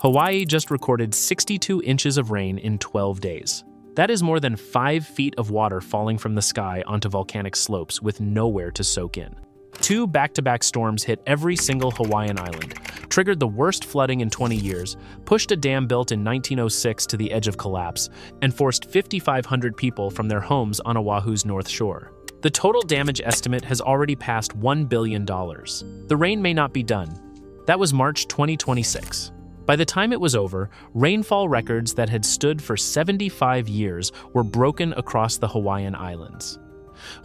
Hawaii just recorded 62 inches of rain in 12 days. That is more than 5 feet of water falling from the sky onto volcanic slopes with nowhere to soak in. 2 back-to-back storms hit every single Hawaiian island, triggered the worst flooding in 20 years, pushed a dam built in 1906 to the edge of collapse, and forced 5,500 people from their homes on Oahu's north shore. The total damage estimate has already passed $1 billion. The rain may not be done. That was March 2026. By the time it was over, rainfall records that had stood for 75 years were broken across the Hawaiian Islands.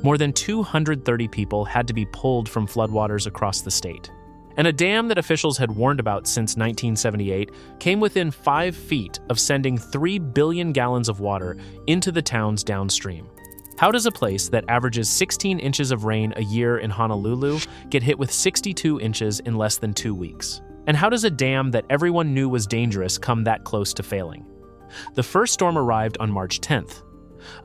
More than 230 people had to be pulled from floodwaters across the state. And a dam that officials had warned about since 1978 came within 5 feet of sending 3 billion gallons of water into the towns downstream. How does a place that averages 16 inches of rain a year in Honolulu get hit with 62 inches in less than 2 weeks? And how does a dam that everyone knew was dangerous come that close to failing? The first storm arrived on March 10th.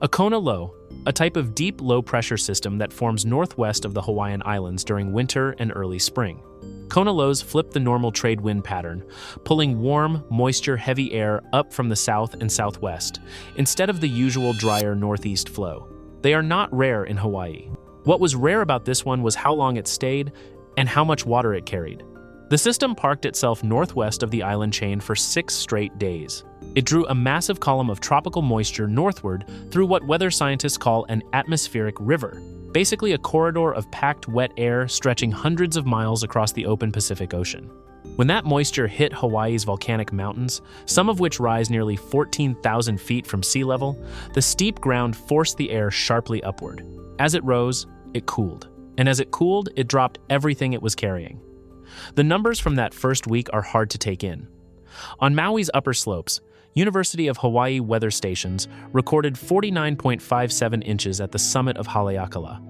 A Kona low, a type of deep low-pressure system that forms northwest of the Hawaiian Islands during winter and early spring. Kona lows flip the normal trade wind pattern, pulling warm, moisture-heavy air up from the south and southwest, instead of the usual drier northeast flow. They are not rare in Hawaii. What was rare about this one was how long it stayed and how much water it carried. The system parked itself northwest of the island chain for 6 straight days. It drew a massive column of tropical moisture northward through what weather scientists call an atmospheric river, basically a corridor of packed wet air stretching hundreds of miles across the open Pacific Ocean. When that moisture hit Hawaii's volcanic mountains, some of which rise nearly 14,000 feet from sea level, the steep ground forced the air sharply upward. As it rose, it cooled. And as it cooled, it dropped everything it was carrying. The numbers from that first week are hard to take in. On Maui's upper slopes, University of Hawaii weather stations recorded 49.57 inches at the summit of Haleakala.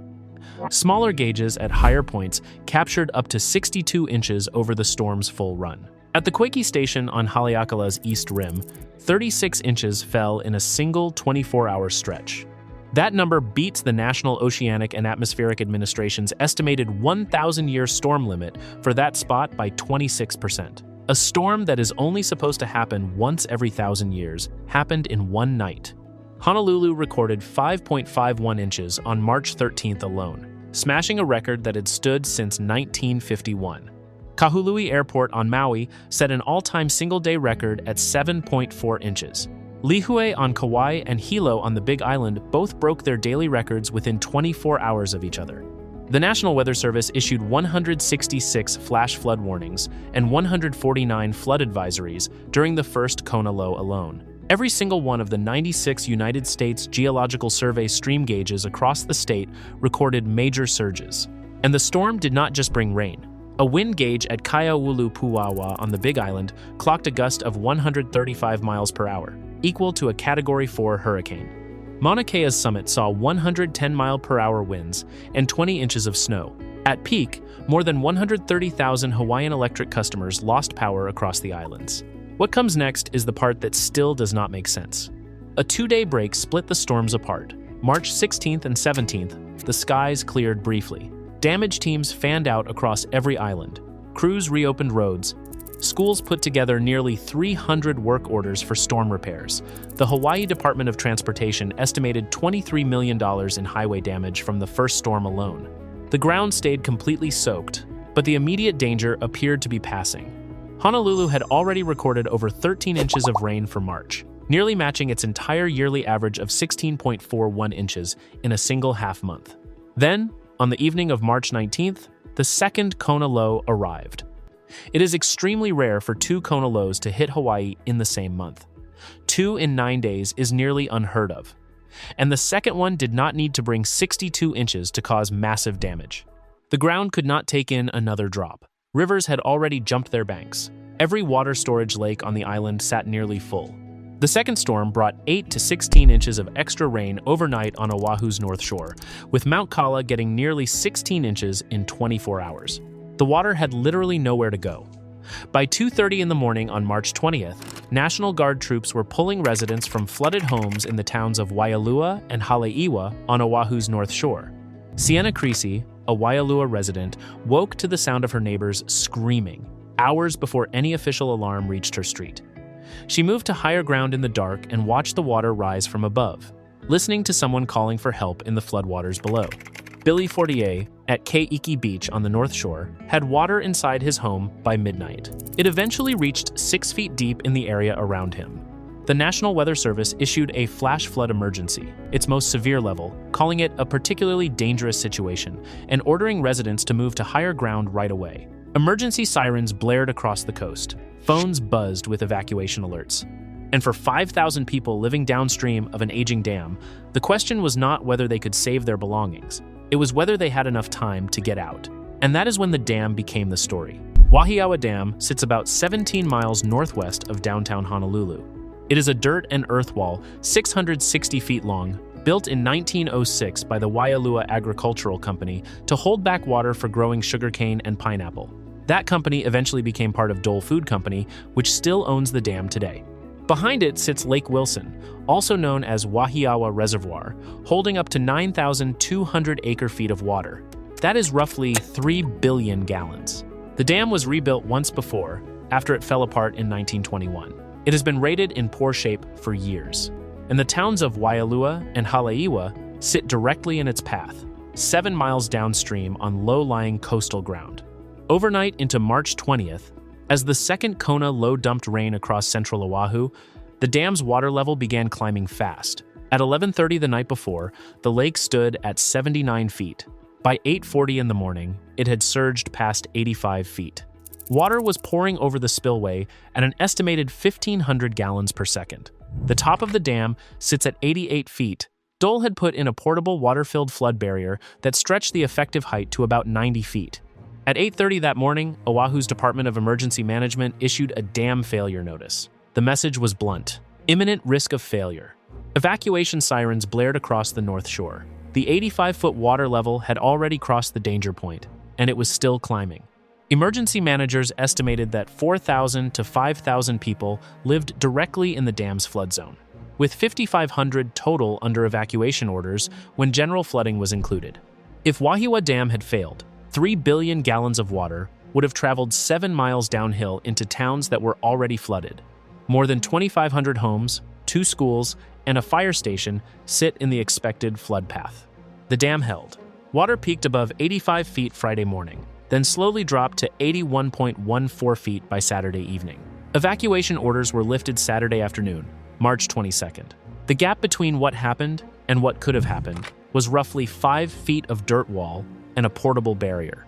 Smaller gauges at higher points captured up to 62 inches over the storm's full run. At the Keiki station on Haleakala's east rim, 36 inches fell in a single 24-hour stretch. That number beats the National Oceanic and Atmospheric Administration's estimated 1,000-year storm limit for that spot by 26%. A storm that is only supposed to happen once every 1,000 years happened in one night. Honolulu recorded 5.51 inches on March 13th alone, smashing a record that had stood since 1951. Kahului Airport on Maui set an all-time single-day record at 7.4 inches. Lihue on Kauai and Hilo on the Big Island both broke their daily records within 24 hours of each other. The National Weather Service issued 166 flash flood warnings and 149 flood advisories during the first Kona low alone. Every single one of the 96 United States Geological Survey stream gauges across the state recorded major surges. And the storm did not just bring rain. A wind gauge at Kaiaulupuawa on the Big Island clocked a gust of 135 miles per hour, equal to a Category 4 hurricane. Mauna Kea's summit saw 110-mile-per-hour winds and 20 inches of snow. At peak, more than 130,000 Hawaiian Electric customers lost power across the islands. What comes next is the part that still does not make sense. A 2-day break split the storms apart. March 16th and 17th, the skies cleared briefly. Damage teams fanned out across every island. Crews reopened roads. Schools put together nearly 300 work orders for storm repairs. The Hawaii Department of Transportation estimated $23 million in highway damage from the first storm alone. The ground stayed completely soaked, but the immediate danger appeared to be passing. Honolulu had already recorded over 13 inches of rain for March, nearly matching its entire yearly average of 16.41 inches in a single half-month. Then, on the evening of March 19th, the second Kona low arrived. It is extremely rare for 2 Kona lows to hit Hawaii in the same month. 2 in 9 days is nearly unheard of. And the second one did not need to bring 62 inches to cause massive damage. The ground could not take in another drop. Rivers had already jumped their banks. Every water storage lake on the island sat nearly full. The second storm brought 8 to 16 inches of extra rain overnight on Oahu's north shore, with Mount Kala getting nearly 16 inches in 24 hours. The water had literally nowhere to go. By 2:30 in the morning on March 20th, National Guard troops were pulling residents from flooded homes in the towns of Waialua and Haleiwa on Oahu's north shore. Sienna Creasy, a Waialua resident, woke to the sound of her neighbors screaming. hours before any official alarm reached her street. She moved to higher ground in the dark and watched the water rise from above, listening to someone calling for help in the floodwaters below. Billy Fortier, at Keiki Beach on the North Shore, had water inside his home by midnight. It eventually reached 6 feet deep in the area around him. The National Weather Service issued a flash flood emergency, its most severe level, calling it a particularly dangerous situation and ordering residents to move to higher ground right away. Emergency sirens blared across the coast. Phones buzzed with evacuation alerts. And for 5,000 people living downstream of an aging dam, the question was not whether they could save their belongings. It was whether they had enough time to get out. And that is when the dam became the story. Wahiawa Dam sits about 17 miles northwest of downtown Honolulu. It is a dirt and earth wall, 660 feet long, built in 1906 by the Waialua Agricultural Company to hold back water for growing sugarcane and pineapple. That company eventually became part of Dole Food Company, which still owns the dam today. Behind it sits Lake Wilson, also known as Wahiawa Reservoir, holding up to 9,200 acre-feet of water. That is roughly 3 billion gallons. The dam was rebuilt once before, after it fell apart in 1921. It has been rated in poor shape for years, and the towns of Waialua and Haleiwa sit directly in its path, 7 miles downstream on low-lying coastal ground. Overnight into March 20th, as the second Kona low dumped rain across central Oahu, the dam's water level began climbing fast. At 11:30 the night before, the lake stood at 79 feet. By 8:40 in the morning, it had surged past 85 feet. Water was pouring over the spillway at an estimated 1,500 gallons per second. The top of the dam sits at 88 feet. Dole had put in a portable water-filled flood barrier that stretched the effective height to about 90 feet. At 8:30 that morning, Oahu's Department of Emergency Management issued a dam failure notice. The message was blunt: imminent risk of failure. Evacuation sirens blared across the North Shore. The 85-foot water level had already crossed the danger point, and it was still climbing. Emergency managers estimated that 4,000 to 5,000 people lived directly in the dam's flood zone, with 5,500 total under evacuation orders when general flooding was included. If Wahiawa Dam had failed, 3 billion gallons of water would have traveled 7 miles downhill into towns that were already flooded. More than 2,500 homes, 2 schools, and a fire station sit in the expected flood path. The dam held. Water peaked above 85 feet Friday morning, then slowly dropped to 81.14 feet by Saturday evening. Evacuation orders were lifted Saturday afternoon, March 22nd. The gap between what happened and what could have happened was roughly 5 feet of dirt wall and a portable barrier.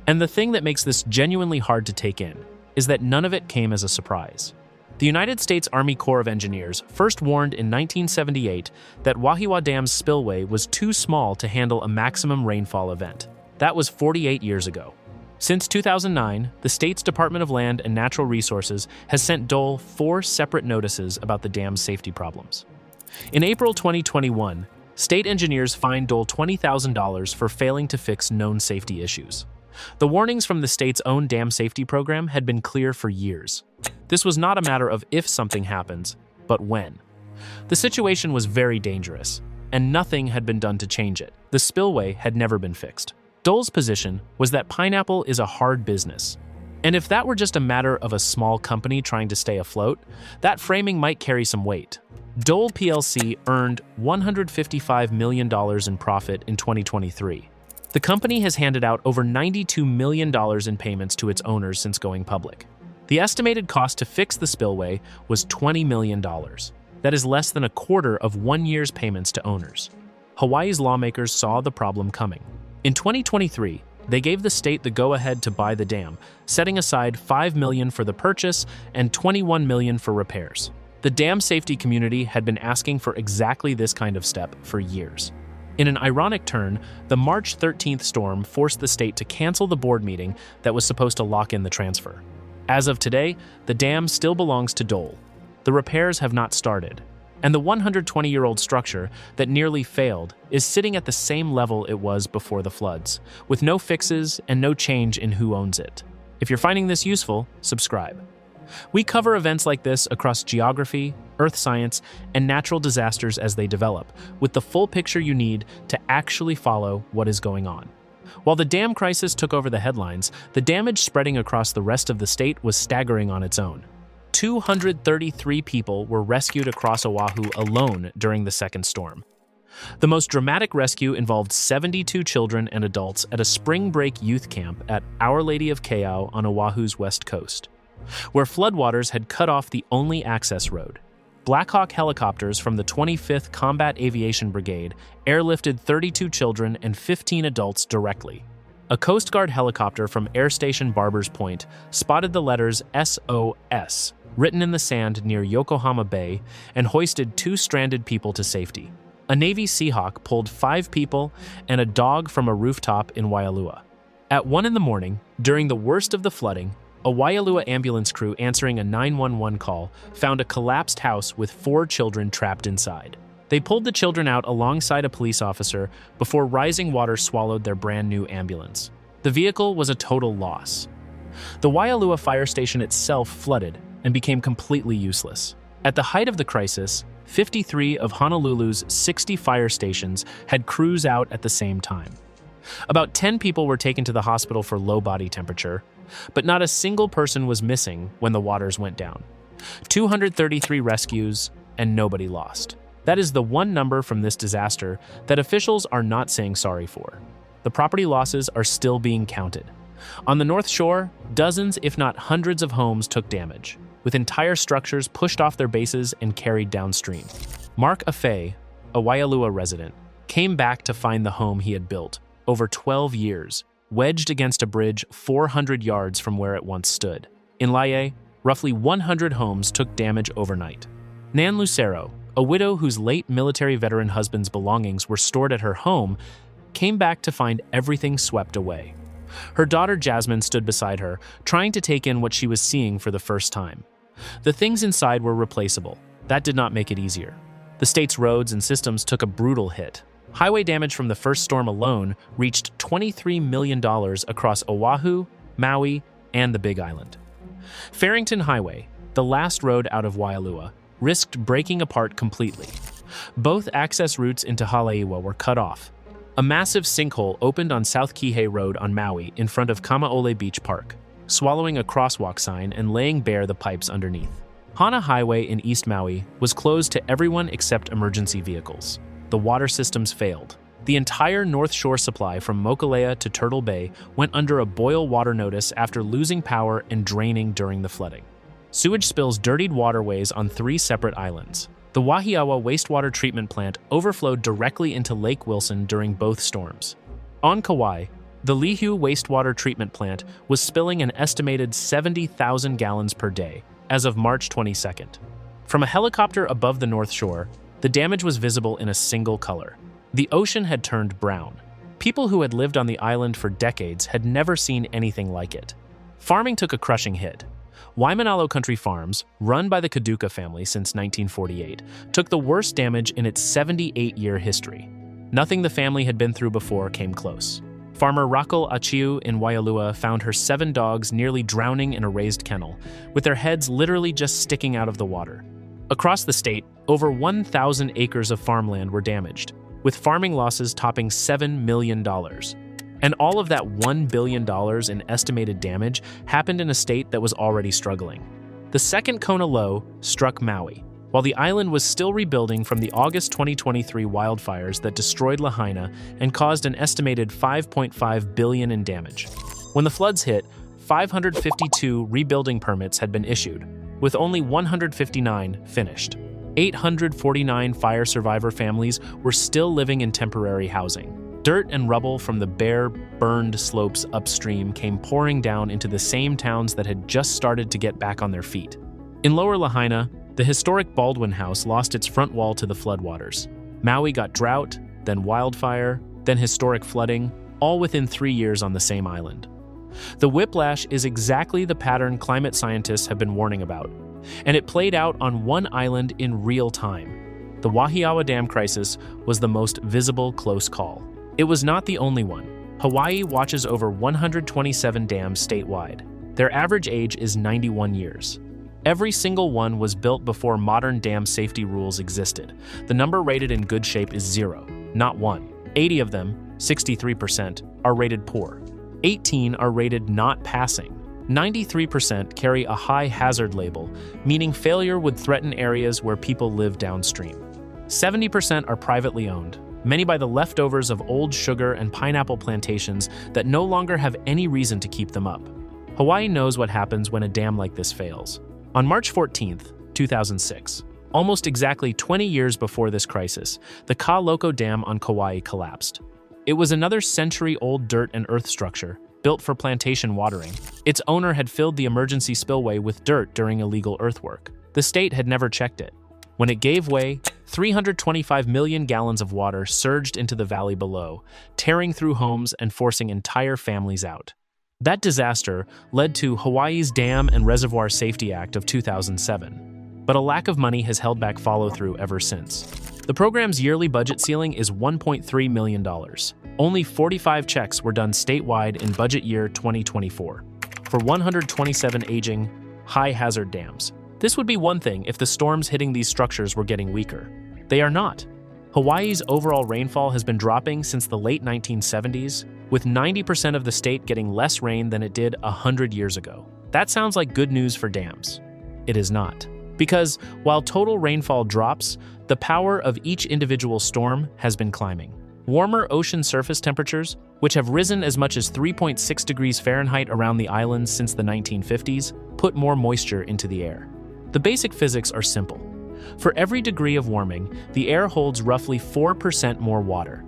And the thing that makes this genuinely hard to take in is that none of it came as a surprise. The United States Army Corps of Engineers first warned in 1978 that Wahiawa Dam's spillway was too small to handle a maximum rainfall event. That was 48 years ago. Since 2009, the state's Department of Land and Natural Resources has sent Dole 4 separate notices about the dam's safety problems. In April 2021, state engineers fined Dole $20,000 for failing to fix known safety issues. The warnings from the state's own dam safety program had been clear for years. This was not a matter of if something happens, but when. The situation was very dangerous, and nothing had been done to change it. The spillway had never been fixed. Dole's position was that pineapple is a hard business, and if that were just a matter of a small company trying to stay afloat, that framing might carry some weight. Dole plc earned $155 million in profit in 2023. The company has handed out over $92 million in payments to its owners since going public. The estimated cost to fix the spillway was $20 million. That is less than a quarter of 1 year's payments to owners. Hawaii's lawmakers saw the problem coming. In 2023, they gave the state the go-ahead to buy the dam, setting aside $5 million for the purchase and $21 million for repairs. The dam safety community had been asking for exactly this kind of step for years. In an ironic turn, the March 13th storm forced the state to cancel the board meeting that was supposed to lock in the transfer. As of today, the dam still belongs to Dole. The repairs have not started, and the 120-year-old structure that nearly failed is sitting at the same level it was before the floods, with no fixes and no change in who owns it. If you're finding this useful, subscribe. We cover events like this across geography, earth science, and natural disasters as they develop, with the full picture you need to actually follow what is going on. While the dam crisis took over the headlines, the damage spreading across the rest of the state was staggering on its own. 233 people were rescued across Oahu alone during the second storm. The most dramatic rescue involved 72 children and adults at a spring break youth camp at Our Lady of Kau on Oahu's west coast, where floodwaters had cut off the only access road. Black Hawk helicopters from the 25th Combat Aviation Brigade airlifted 32 children and 15 adults directly. A Coast Guard helicopter from Air Station Barbers Point spotted the letters SOS written in the sand near Yokohama Bay and hoisted 2 stranded people to safety. A Navy Seahawk pulled 5 people and a dog from a rooftop in Waialua. At 1 a.m, during the worst of the flooding, a Waialua ambulance crew answering a 911 call found a collapsed house with 4 children trapped inside. They pulled the children out alongside a police officer before rising water swallowed their brand new ambulance. The vehicle was a total loss. The Waialua fire station itself flooded and became completely useless. At the height of the crisis, 53 of Honolulu's 60 fire stations had crews out at the same time. About 10 people were taken to the hospital for low body temperature, but not a single person was missing when the waters went down. 233 rescues and nobody lost. That is the one number from this disaster that officials are not saying sorry for. The property losses are still being counted. On the North Shore, dozens, if not hundreds of homes took damage, with entire structures pushed off their bases and carried downstream. Mark Afei, a Waialua resident, came back to find the home he had built over 12 years, wedged against a bridge 400 yards from where it once stood. In Laie, roughly 100 homes took damage overnight. Nan Lucero, a widow whose late military veteran husband's belongings were stored at her home, came back to find everything swept away. Her daughter Jasmine stood beside her, trying to take in what she was seeing for the first time. The things inside were replaceable. That did not make it easier. The state's roads and systems took a brutal hit. Highway damage from the first storm alone reached $23 million across Oahu, Maui, and the Big Island. Farrington Highway, the last road out of Waialua, risked breaking apart completely. Both access routes into Haleiwa were cut off. A massive sinkhole opened on South Kihei Road on Maui in front of Kamaole Beach Park, swallowing a crosswalk sign and laying bare the pipes underneath. Hana Highway in East Maui was closed to everyone except emergency vehicles. The water systems failed. The entire North Shore supply from Mokulea to Turtle Bay went under a boil water notice after losing power and draining during the flooding. Sewage spills dirtied waterways on 3 separate islands. The Wahiawa wastewater treatment plant overflowed directly into Lake Wilson during both storms. On Kauai, the Lihu wastewater treatment plant was spilling an estimated 70,000 gallons per day as of March 22nd. From a helicopter above the North Shore, the damage was visible in a single color. The ocean had turned brown. People who had lived on the island for decades had never seen anything like it. Farming took a crushing hit. Waimanalo Country Farms, run by the Kaduka family since 1948, took the worst damage in its 78-year history. Nothing the family had been through before came close. Farmer Rakal Achiu in Waialua found her 7 dogs nearly drowning in a raised kennel, with their heads literally just sticking out of the water. Across the state, over 1,000 acres of farmland were damaged, with farming losses topping $7 million. And all of that $1 billion in estimated damage happened in a state that was already struggling. The second Kona low struck Maui, while the island was still rebuilding from the August 2023 wildfires that destroyed Lahaina and caused an estimated $5.5 billion in damage. When the floods hit, 552 rebuilding permits had been issued, with only 159 finished. 849 fire survivor families were still living in temporary housing. Dirt and rubble from the bare, burned slopes upstream came pouring down into the same towns that had just started to get back on their feet. In Lower Lahaina, the historic Baldwin House lost its front wall to the floodwaters. Maui got drought, then wildfire, then historic flooding, all within 3 years on the same island. The whiplash is exactly the pattern climate scientists have been warning about, and it played out on one island in real time. The Wahiawa Dam crisis was the most visible close call. It was not the only one. Hawaii watches over 127 dams statewide. Their average age is 91 years. Every single one was built before modern dam safety rules existed. The number rated in good shape is 0, not 1. 80 of them, 63% are rated poor. 18 are rated not passing. 93% carry a high hazard label, meaning failure would threaten areas where people live downstream. 70% are privately owned, many by the leftovers of old sugar and pineapple plantations that no longer have any reason to keep them up. Hawaii knows what happens when a dam like this fails. On March 14, 2006, almost exactly 20 years before this crisis, the Ka Loko Dam on Kauai collapsed. It was another century-old dirt and earth structure, built for plantation watering. Its owner had filled the emergency spillway with dirt during illegal earthwork. The state had never checked it. When it gave way, 325 million gallons of water surged into the valley below, tearing through homes and forcing entire families out. That disaster led to Hawaii's Dam and Reservoir Safety Act of 2007, but a lack of money has held back follow-through ever since. The program's yearly budget ceiling is $1.3 million. Only 45 checks were done statewide in budget year 2024 for 127 aging, high-hazard dams. This would be one thing if the storms hitting these structures were getting weaker. They are not. Hawaii's overall rainfall has been dropping since the late 1970s, with 90% of the state getting less rain than it did 100 years ago. That sounds like good news for dams. It is not. Because while total rainfall drops, the power of each individual storm has been climbing. Warmer ocean surface temperatures, which have risen as much as 3.6 degrees Fahrenheit around the islands since the 1950s, put more moisture into the air. The basic physics are simple. For every degree of warming, the air holds roughly 4% more water.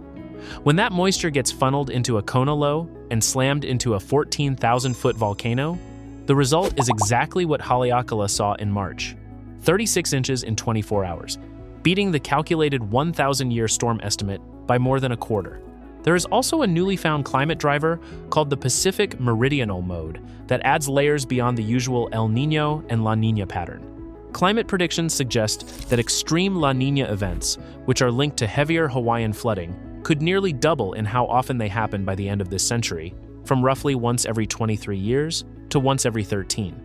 When that moisture gets funneled into a Kona low and slammed into a 14,000-foot volcano, the result is exactly what Haleakala saw in March: 36 inches in 24 hours, beating the calculated 1,000-year storm estimate by more than a quarter. There is also a newly found climate driver called the Pacific Meridional Mode that adds layers beyond the usual El Niño and La Niña pattern. Climate predictions suggest that extreme La Niña events, which are linked to heavier Hawaiian flooding, could nearly double in how often they happen by the end of this century, from roughly once every 23 years to once every 13.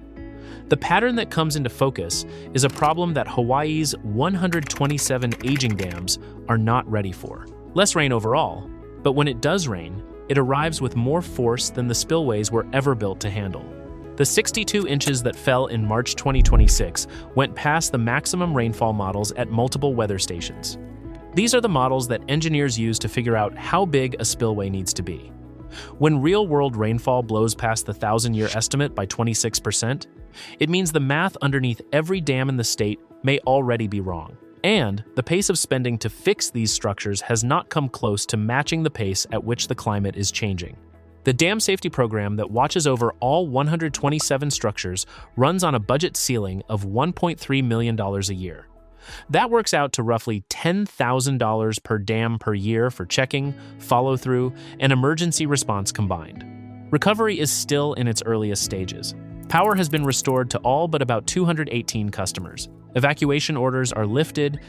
The pattern that comes into focus is a problem that Hawaii's 127 aging dams are not ready for. Less rain overall, but when it does rain, it arrives with more force than the spillways were ever built to handle. The 62 inches that fell in March 2026 went past the maximum rainfall models at multiple weather stations. These are the models that engineers use to figure out how big a spillway needs to be. When real-world rainfall blows past the 1,000-year estimate by 26%, it means the math underneath every dam in the state may already be wrong. And the pace of spending to fix these structures has not come close to matching the pace at which the climate is changing. The dam safety program that watches over all 127 structures runs on a budget ceiling of $1.3 million a year. That works out to roughly $10,000 per dam per year for checking, follow-through, and emergency response combined. Recovery is still in its earliest stages. Power has been restored to all but about 218 customers. Evacuation orders are lifted.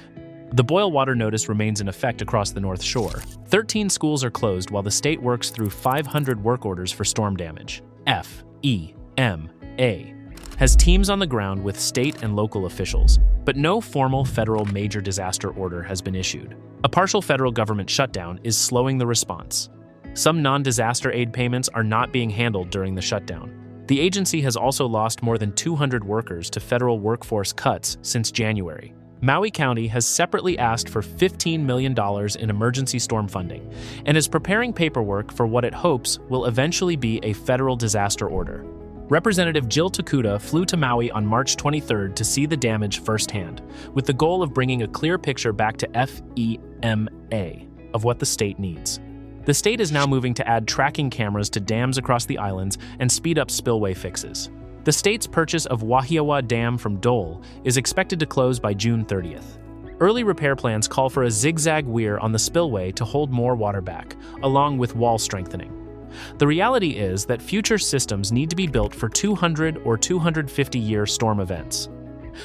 The boil water notice remains in effect across the North Shore. 13 schools are closed while the state works through 500 work orders for storm damage. FEMA has teams on the ground with state and local officials, but no formal federal major disaster order has been issued. A partial federal government shutdown is slowing the response. Some non-disaster aid payments are not being handled during the shutdown. The agency has also lost more than 200 workers to federal workforce cuts since January. Maui County has separately asked for $15 million in emergency storm funding and is preparing paperwork for what it hopes will eventually be a federal disaster order. Representative Jill Takuda flew to Maui on March 23rd to see the damage firsthand, with the goal of bringing a clear picture back to FEMA of what the state needs. The state is now moving to add tracking cameras to dams across the islands and speed up spillway fixes. The state's purchase of Wahiawa Dam from Dole is expected to close by June 30th. Early repair plans call for a zigzag weir on the spillway to hold more water back, along with wall strengthening. The reality is that future systems need to be built for 200 or 250-year storm events.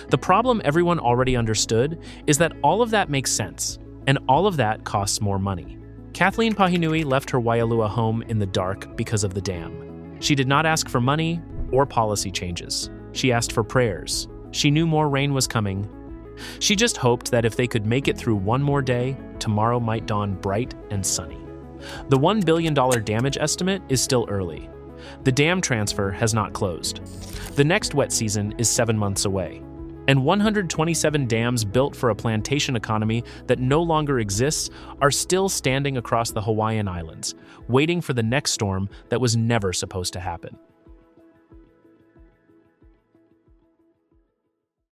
The problem everyone already understood is that all of that makes sense, and all of that costs more money. Kathleen Pahinui left her Waialua home in the dark because of the dam. She did not ask for money or policy changes. She asked for prayers. She knew more rain was coming. She just hoped that if they could make it through one more day, tomorrow might dawn bright and sunny. The $1 billion damage estimate is still early. The dam transfer has not closed. The next wet season is 7 months away. And 127 dams built for a plantation economy that no longer exists are still standing across the Hawaiian Islands, waiting for the next storm that was never supposed to happen.